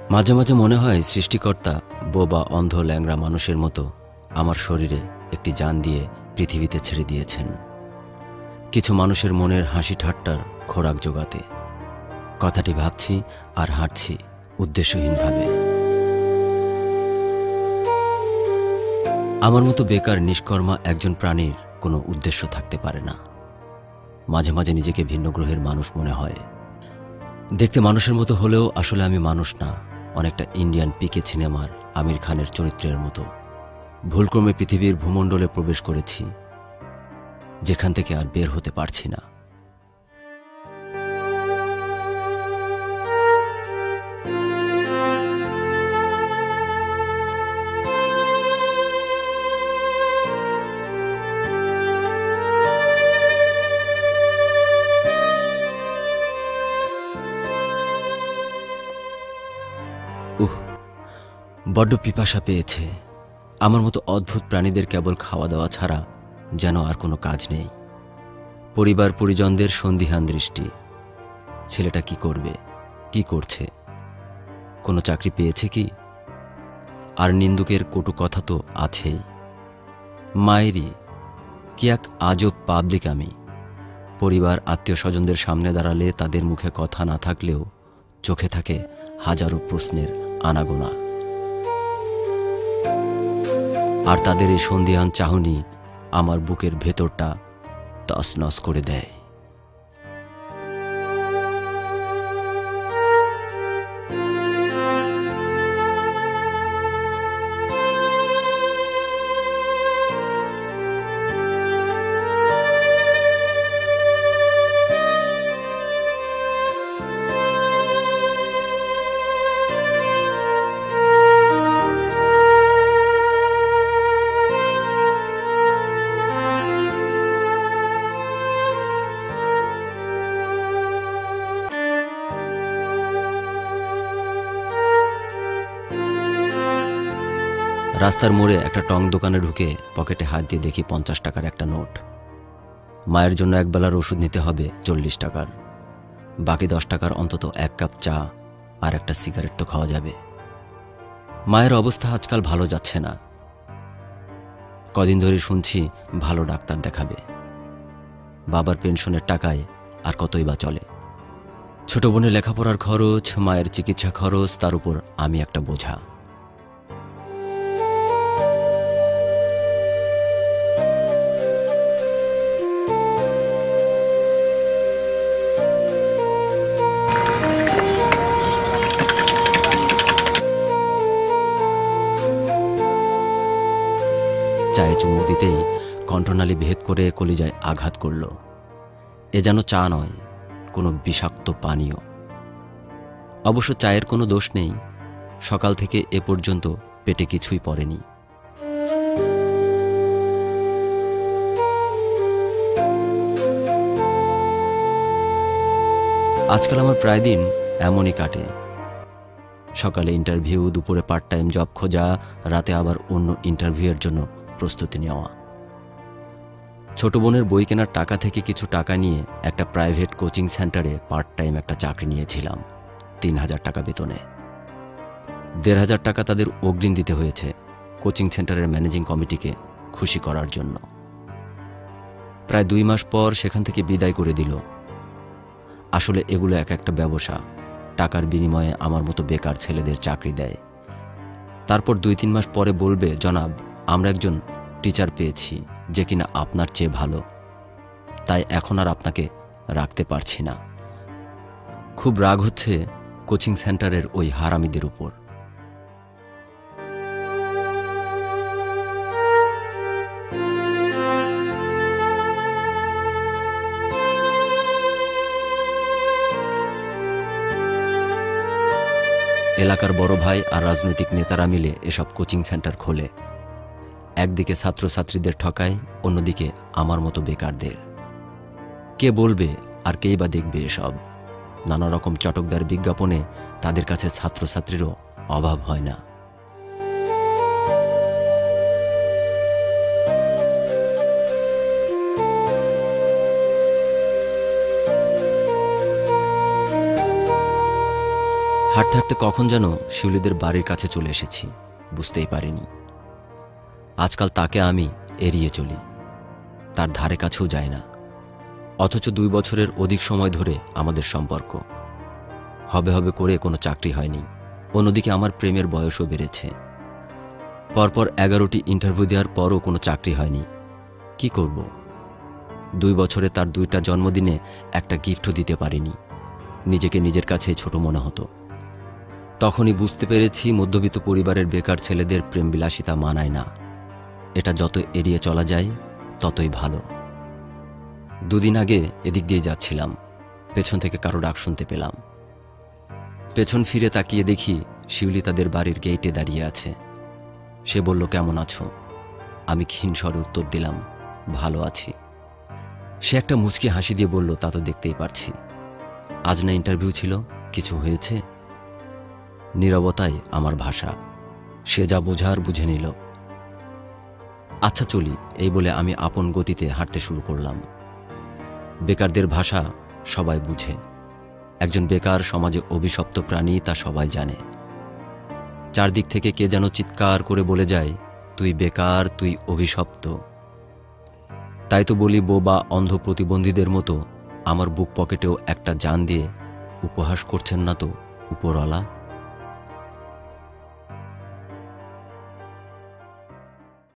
মাঝে মাঝে মনে হয় সৃষ্টিকর্তা বোবা অন্ধ ল্যাংড়া মানুষের মতো আমার শরীরে একটি জান দিয়ে পৃথিবীতে ছেড়ে দিয়েছেন, কিছু মানুষের মনের হাসি ঠাট্টার খোরাক জোগাতে। কথাটি ভাবছি আর হাঁটছি উদ্দেশ্যহীনভাবে। আমার মতো বেকার নিষ্কর্মা একজন প্রাণীর কোনো উদ্দেশ্য থাকতে পারে না। মাঝে মাঝে নিজেকে ভিন্ন গ্রহের মানুষ মনে হয়। দেখতে মানুষের মতো হলেও আসলে আমি মানুষ না, অনেকটা ইন্ডিয়ান পিকে সিনেমার আমির খানের চরিত্রের মতো। ভুলক্রমে পৃথিবীর ভূমণ্ডলে প্রবেশ করেছি, যেখান থেকে আর বের হতে পারছি না। বড্ড পিপাসা পেয়েছে। আমার মতো অদ্ভুত প্রাণীদের কেবল খাওয়া দাওয়া ছাড়া যেন আর কোনো কাজ নেই। পরিবার পরিজনদের সন্দিহান দৃষ্টি। ছেলেটা কি করবে, কি করছে, কোনো চাকরি পেয়েছে কি? আর নিন্দুকের কটু কথা তো আছেই। মায়েরই কি এক আজব পাবলিক আমি। পরিবার আত্মীয় স্বজনদের সামনে দাঁড়ালে তাদের মুখে কথা না থাকলেও চোখে থাকে হাজারো প্রশ্নের আনাগোনা। আর তাদের এই সন্দিহান চাহনি আমার বুকের ভেতরটা তছনছ করে দেয়। রাস্তার মোড়ে একটা টং দোকানে ঢুকে পকেটে হাত দিয়ে দেখি 50 টাকার একটা নোট। মায়ের জন্য একবেলার ওষুধ নিতে হবে 40 টাকার। বাকি 10 টাকার অন্তত এক কাপ চা আর একটা সিগারেট তো খাওয়া যাবে। মায়ের অবস্থা আজকাল ভালো যাচ্ছে না। কদিন ধরে শুনছি ভালো ডাক্তার দেখাবে। বাবার পেনশনের টাকায় আর কতই বা চলে। ছোট বোনের লেখাপড়ার খরচ, মায়ের চিকিৎসা খরচ, তার উপর আমি একটা বোঝা। চায়ে চুমুক দিতেই কণ্ঠনালী ভেদ করে কলিজায় আঘাত করল। এ যেন চা নয়, কোনো বিষাক্ত পানীয়। অবশ্য চায়ের কোনো দোষ নেই, সকাল থেকে এ পর্যন্ত পেটে কিছুই পড়েনি। আজকাল আমার প্রায় দিন এমনই কাটে। সকালে ইন্টারভিউ, দুপুরে পার্ট টাইম জব খোঁজা, রাতে আবার অন্য ইন্টারভিউয়ের জন্য প্রস্তুতি নেওয়া। ছোট বোনের বই কেনার টাকা থেকে কিছু টাকা নিয়ে একটা প্রাইভেট কোচিং সেন্টারে পার্ট টাইম একটা চাকরি নিয়েছিলাম 3000 টাকা বেতনে। 1500 টাকা তাদের অগ্রিম দিতে হয়েছে কোচিং সেন্টারের ম্যানেজিং কমিটিকে খুশি করার জন্য। প্রায় 2 মাস পর সেখান থেকে বিদায় করে দিল। আসলে এগুলো এক একটা ব্যবসা। টাকার বিনিময়ে আমার মতো বেকার ছেলেদের চাকরি দেয়। তারপর 2-3 মাস পরে বলবে, জনাব, আমরা একজন টিচার পেয়েছি যে কিনা আপনার চেয়ে ভালো, তাই এখন আর আপনাকে রাখতে পারছি না। খুব রাগ হচ্ছে কোচিং সেন্টারের ওই হারামিদের উপর। এলাকার বড় ভাই আর রাজনৈতিক নেতারা মিলে এসব কোচিং সেন্টার খোলে। একদিকে ছাত্রছাত্রীদের ঠকায়, অন্যদিকে আমার মতো বেকারদের। কে বলবে আর কেই বা দেখবে এসব? নানা রকম চটকদার বিজ্ঞাপনে তাদের কাছে ছাত্রছাত্রীরও অভাব হয় না। হাঁটতে হাঁটতে কখন যেন শিউলিদের বাড়ির কাছে চলে এসেছি, বুঝতেই পারিনি। আজকাল তাকে আমি এড়িয়ে চলি, তার ধারে কাছেও যায় না। অথচ 2 বছরের অধিক সময় ধরে আমাদের সম্পর্ক। হবে হবে করে কোনো চাকরি হয়নি। অন্যদিকে আমার প্রেমের বয়সও বেড়েছে। পরপর 11টি ইন্টারভিউ দেওয়ার পরও কোনো চাকরি হয়নি। কি করব? 2 বছরে তার 2টা জন্মদিনে একটা গিফটও দিতে পারিনি। নিজেকে নিজের কাছে ছোট মনে হতো। তখনই বুঝতে পেরেছি মধ্যবিত্ত পরিবারের বেকার ছেলেদের প্রেমবিলাসিতা মানায় না। এটা যত এড়িয়ে চলা যায় ততই ভালো। 2 দিন আগে এদিক দিয়ে যাচ্ছিলাম, পেছন থেকে কারো ডাক শুনতে পেলাম। পেছন ফিরে তাকিয়ে দেখি শিউলি তাদের বাড়ির গেইটে দাঁড়িয়ে আছে। সে বলল, কেমন আছো? আমি ক্ষীণ স্বরে উত্তর দিলাম, ভালো আছি। সে একটা মুচকি হাসি দিয়ে বলল, তা তো দেখতেই পারছি। আজ না ইন্টারভিউ ছিল, কিছু হয়েছে? নীরবতাই আমার ভাষা। সে যা বোঝার বুঝে নিল। আচ্ছা চলি, এই বলে আমি আপন গতিতে হাঁটতে শুরু করলাম। বেকারদের ভাষা সবাই বুঝে। একজন বেকার সমাজে অভিশপ্ত প্রাণী, তা সবাই জানে। চারদিক থেকে কে যেন চিৎকার করে বলে যায়, তুই বেকার, তুই অভিশপ্ত। তাই তো বলি, বোবা অন্ধ প্রতিবন্ধীদের মতো আমার বুক পকেটেও একটা জান দিয়ে উপহাস করছেন না তো উপরওয়ালা?